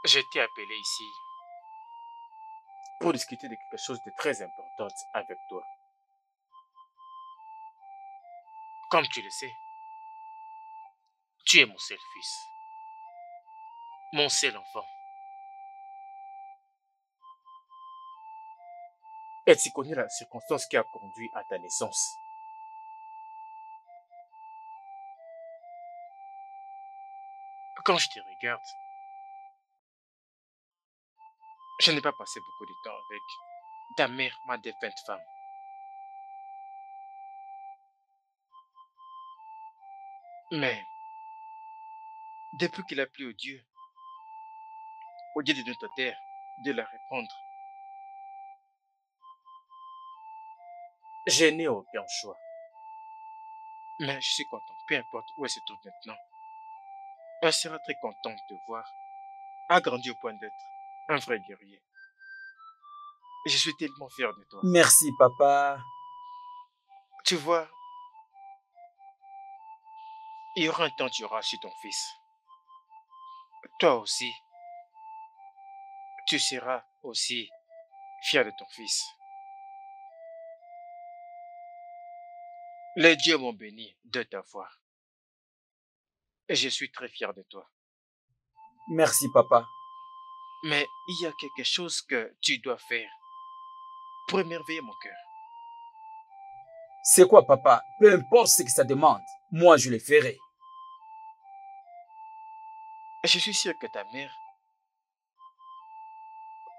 Speaker 5: J'ai été appelé ici pour discuter de quelque chose de très important avec toi. Comme tu le sais, tu es mon seul fils, mon seul enfant. Et tu connais la circonstance qui a conduit à ta naissance. Quand je te regarde, je n'ai pas passé beaucoup de temps avec ta mère, ma défunte femme. Mais, depuis qu'il a plu au Dieu de notre terre, de la répondre, je n'ai aucun choix. Mais je suis content, peu importe où elle se trouve maintenant. Elle sera très contente de voir, agrandi au point d'être un vrai guerrier. Et je suis tellement fier de toi.
Speaker 2: Merci, papa.
Speaker 5: Tu vois, il y aura un temps tu auras su ton fils. Toi aussi, tu seras aussi fier de ton fils. Les dieux m'ont béni de t'avoir. Et je suis très fier de toi.
Speaker 2: Merci, papa.
Speaker 5: Mais il y a quelque chose que tu dois faire pour émerveiller mon cœur.
Speaker 2: C'est quoi, papa? Peu importe ce que ça demande, moi je le ferai.
Speaker 5: Et je suis sûr que ta mère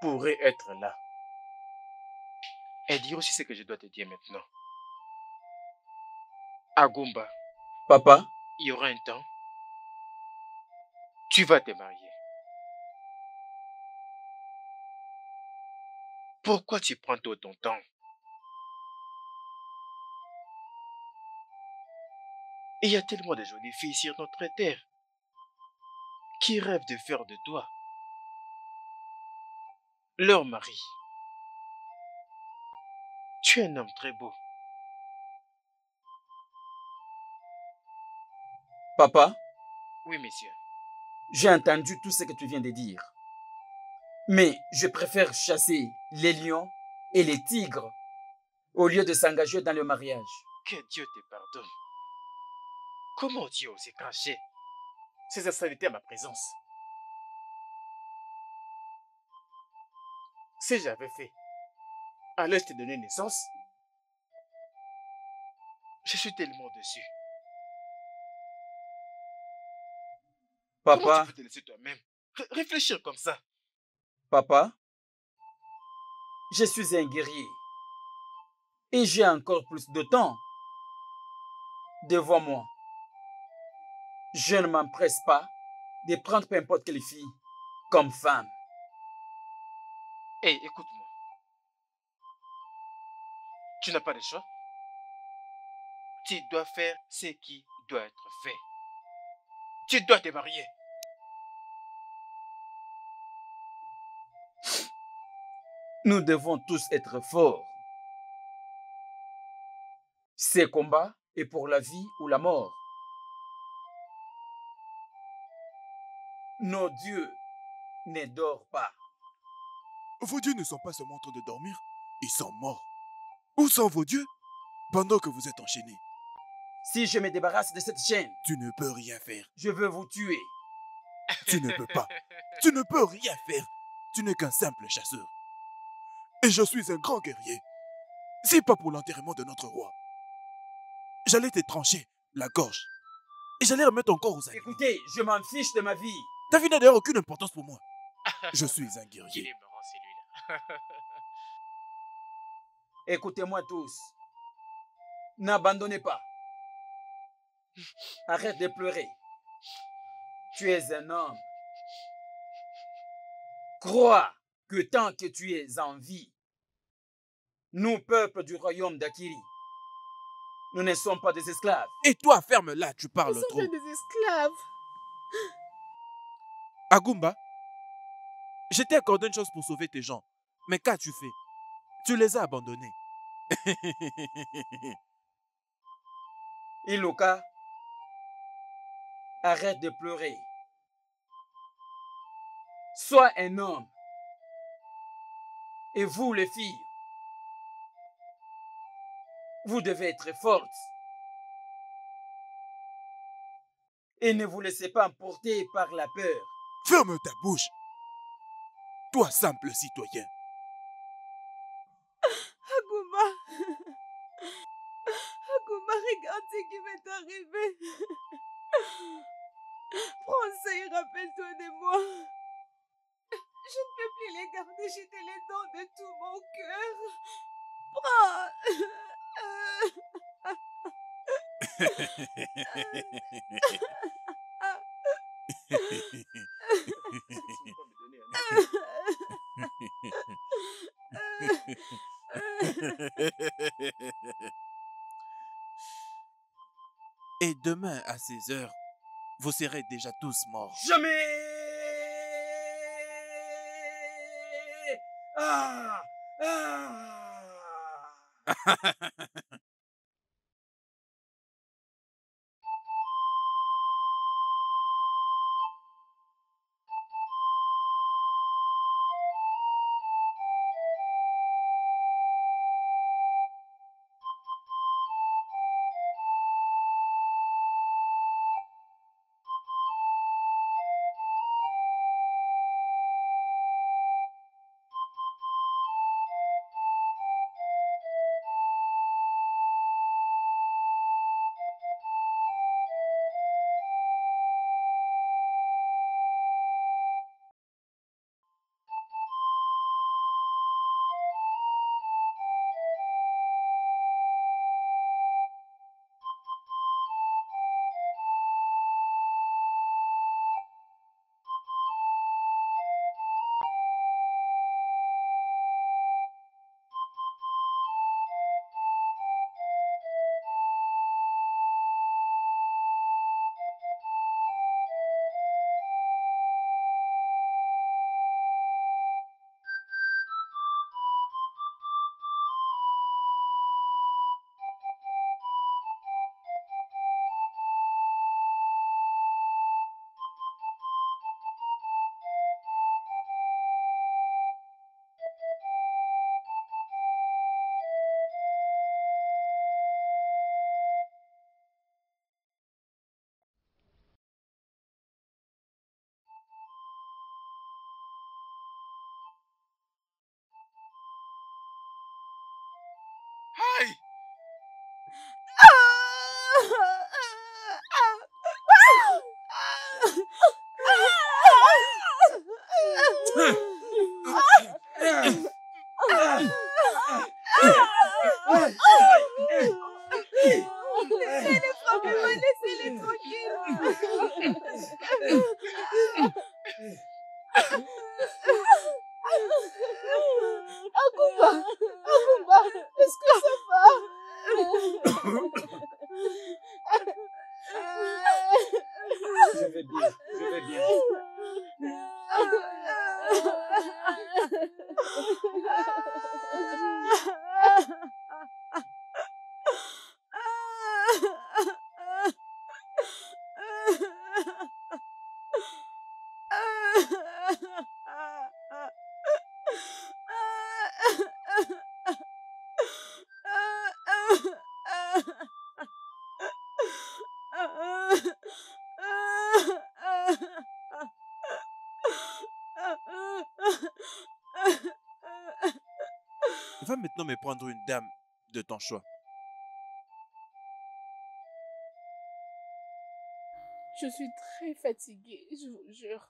Speaker 5: pourrait être là. Et dire aussi ce que je dois te dire maintenant. Agumba,
Speaker 2: Papa?
Speaker 5: il y aura un temps, tu vas te marier. Pourquoi tu prends tout ton temps? Il y a tellement de jolies filles sur notre terre qui rêvent de faire de toi leur mari. Tu es un homme très beau.
Speaker 2: Papa?
Speaker 5: Oui, monsieur.
Speaker 2: J'ai entendu tout ce que tu viens de dire. Mais je préfère chasser les lions et les tigres au lieu de s'engager dans le mariage.
Speaker 5: Que Dieu te pardonne. Comment Dieu osé cracher ces insanités à ma présence? Si j'avais fait à l'âge de te donner naissance, je suis tellement déçu. Comment
Speaker 2: Papa?
Speaker 5: tu peux te laisser toi-même réfléchir comme ça?
Speaker 2: Papa? Je suis un guerrier. Et j'ai encore plus de temps devant moi. Je ne m'empresse pas de prendre peu importe quelle fille comme femme.
Speaker 5: Hé, écoute-moi. Tu n'as pas de choix. Tu dois faire ce qui doit être fait. Tu dois te marier.
Speaker 2: Nous devons tous être forts. Ces combats est pour la vie ou la mort. Nos dieux ne dorment pas.
Speaker 6: Vos dieux ne sont pas seulement en train de dormir, ils sont morts. Où sont vos dieux pendant que vous êtes enchaînés?
Speaker 2: Si je me débarrasse de cette chaîne,
Speaker 6: Tu ne peux rien faire.
Speaker 2: je veux vous tuer.
Speaker 6: Tu ne peux pas. Tu ne peux rien faire. Tu n'es qu'un simple chasseur. Et je suis un grand guerrier. Si pas pour l'enterrement de notre roi, j'allais te trancher la gorge. Et j'allais remettre encore aux animaux.
Speaker 2: Écoutez, je m'en fiche de ma vie.
Speaker 6: Ta vie n'a d'ailleurs aucune importance pour moi. Je suis un
Speaker 5: Il
Speaker 6: guerrier.
Speaker 5: est marrant celui-là.
Speaker 2: Écoutez-moi tous. N'abandonnez pas. Arrête de pleurer. Tu es un homme. Crois que tant que tu es en vie, nous, peuple du royaume d'Akiri, nous ne sommes pas des esclaves.
Speaker 1: Et toi, ferme-la, tu parles
Speaker 4: Nous
Speaker 1: trop.
Speaker 4: sommes des esclaves.
Speaker 1: Agumba, je t'ai accordé une chose pour sauver tes gens. Mais qu'as-tu fait? Tu les as abandonnés.
Speaker 2: Iluka, arrête de pleurer. Sois un homme. Et vous, les filles, vous devez être fortes. Et ne vous laissez pas emporter par la peur.
Speaker 6: Ferme ta bouche. Toi, simple citoyen.
Speaker 3: Aguma. Aguma, regarde ce qui m'est arrivé. Prends ça et rappelle-toi de moi. Je ne peux plus les garder, je te les donne de tout mon cœur. Prends.
Speaker 1: Et demain, à 16 heures, vous serez déjà tous morts.
Speaker 2: Jamais. Ah,
Speaker 6: Aïe!
Speaker 3: Laissez-les frapper, laissez-les tranquilles. Agumba, Agumba, est-ce que ça va?
Speaker 2: je vais bien, je vais bien.
Speaker 1: Va maintenant me prendre une dame de ton choix.
Speaker 4: Je suis très fatiguée, je vous jure.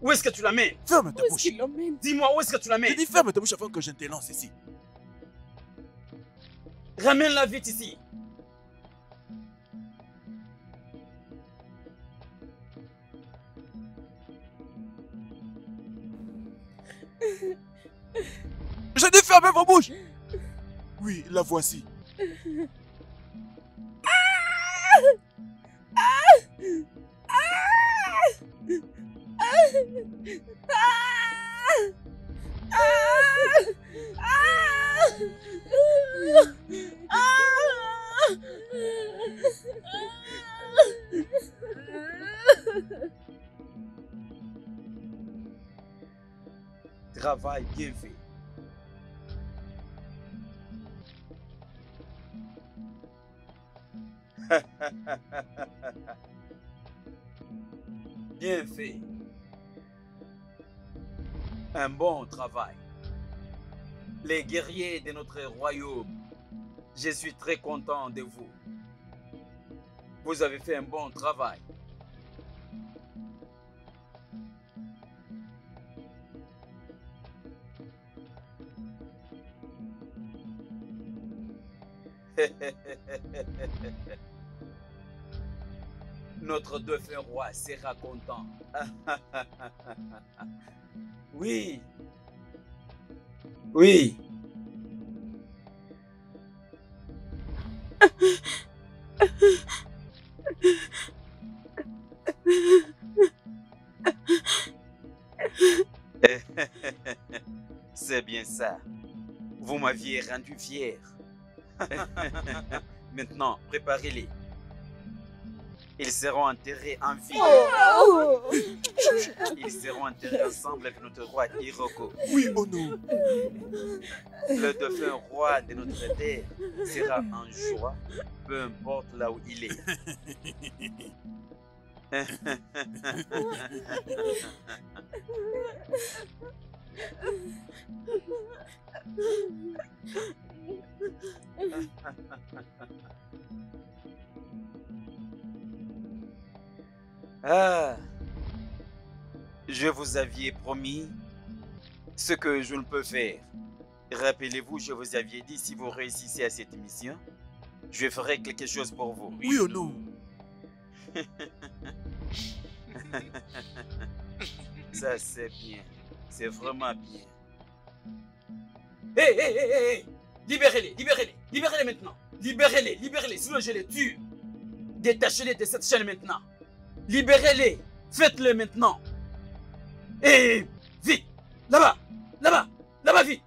Speaker 2: Où est-ce que tu la mets?
Speaker 6: Ferme ta
Speaker 3: Où est-ce
Speaker 6: bouche.
Speaker 3: qu'il l'emmène?
Speaker 2: Dis-moi, où est-ce que tu la
Speaker 6: Je
Speaker 2: mets?
Speaker 6: dis ferme ta bouche avant que je ne te lance ici.
Speaker 2: Ramène-la vite ici.
Speaker 6: Je dis fermez vos bouches. Oui, la voici.
Speaker 2: Travail bien fait. Bien fait. Un bon travail. Les guerriers de notre royaume, je suis très content de vous. Vous avez fait un bon travail. Notre défunt roi sera content. Oui. Oui. C'est bien ça. Vous m'aviez rendu fier. Maintenant, préparez-les. Ils seront enterrés en vie. Ils seront enterrés ensemble avec notre roi Hiroko.
Speaker 6: Oui, Ono.
Speaker 2: Le défunt roi de notre terre sera en joie, peu importe là où il est. Ah, je vous avais promis ce que je ne peux faire. Rappelez-vous, je vous avais dit, si vous réussissez à cette mission, je ferai quelque chose pour vous.
Speaker 6: Oui, Ono.
Speaker 2: Ça, c'est bien. C'est vraiment bien. Hé, hé, hé, hé! Libérez-les, libérez-les, libérez-les maintenant. Libérez-les, libérez-les, sinon je les tue. Détachez-les de cette chaîne maintenant. Libérez-les, faites-le maintenant. Et vite, là-bas, là-bas, là-bas, vite.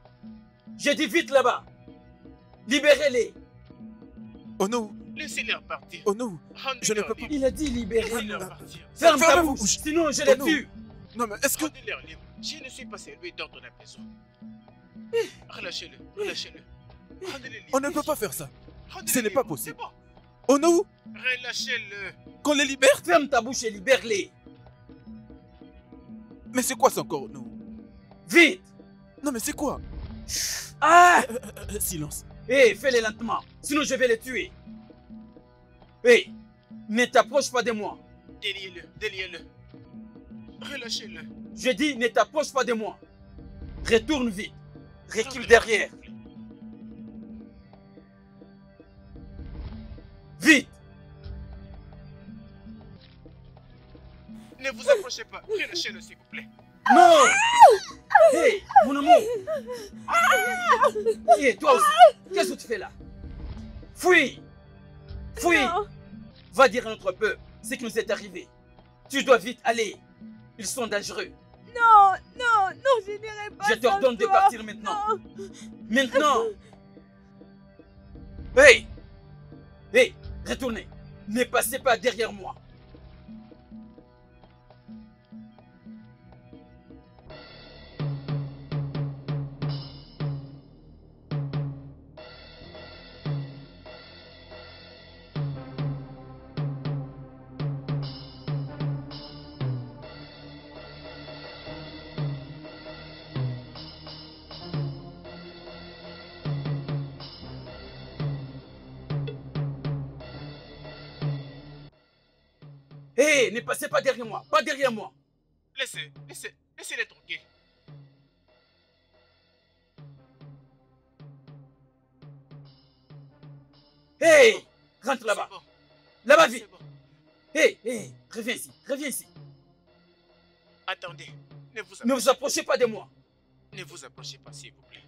Speaker 2: J'ai dit vite là-bas. Libérez-les.
Speaker 6: Ono.
Speaker 5: Laissez-les repartir.
Speaker 6: Ono. Je ne peux pas.
Speaker 2: Il a dit libérez-les.
Speaker 5: Laissez-les repartir.
Speaker 2: Ferme ta
Speaker 6: Fermez vos
Speaker 2: bouche,
Speaker 6: bouches.
Speaker 2: sinon je les
Speaker 6: Oh non.
Speaker 2: tue.
Speaker 6: Non, mais est-ce que.
Speaker 5: Rendez-les libres. Je ne suis pas élevé d'ordre de la maison. Relâchez-le, relâchez-le. Rendez-les libres.
Speaker 6: On ne peut pas faire ça.
Speaker 5: Rendez-les
Speaker 6: Ce n'est pas
Speaker 5: libres.
Speaker 6: possible.
Speaker 5: C'est bon.
Speaker 6: Ono,
Speaker 5: Relâchez-le.
Speaker 6: qu'on les libère.
Speaker 2: Ferme ta bouche et libère-les.
Speaker 6: Mais c'est quoi ça encore, Ono?
Speaker 2: Vite.
Speaker 6: Non, mais c'est quoi?
Speaker 2: Ah!
Speaker 6: Silence.
Speaker 2: Hé, fais-les lentement, sinon je vais les tuer. Hé, ne t'approche pas de moi.
Speaker 5: Déliez-le, déliez-le. Relâchez-le.
Speaker 2: Je dis, ne t'approche pas de moi. Retourne vite. Recule derrière. Vite.
Speaker 5: Ne vous approchez pas. Relâchez-le, s'il vous plaît.
Speaker 2: Non. Hé, mon amour. Hé, toi aussi, qu'est-ce que tu fais là? Fuis. Fuis.
Speaker 3: Non.
Speaker 2: Va dire à notre peuple ce qui nous est arrivé. Tu dois vite aller. Ils sont dangereux.
Speaker 3: Non, non, non, je n'irai pas.
Speaker 2: Je t'ordonne
Speaker 3: sans
Speaker 2: de
Speaker 3: toi.
Speaker 2: partir maintenant.
Speaker 3: Non.
Speaker 2: Maintenant. Hey. Hey, retournez. Ne passez pas derrière moi. Hé, ne passez pas derrière moi. Pas derrière moi.
Speaker 5: Laissez-les tranquilles.
Speaker 2: Hé, rentre là-bas.
Speaker 5: C'est bon.
Speaker 2: Là-bas, vite.
Speaker 5: C'est bon.
Speaker 2: Hé, reviens ici. Reviens ici.
Speaker 5: Attendez.
Speaker 2: Ne vous approchez pas de moi.
Speaker 5: Ne vous approchez pas, s'il vous plaît.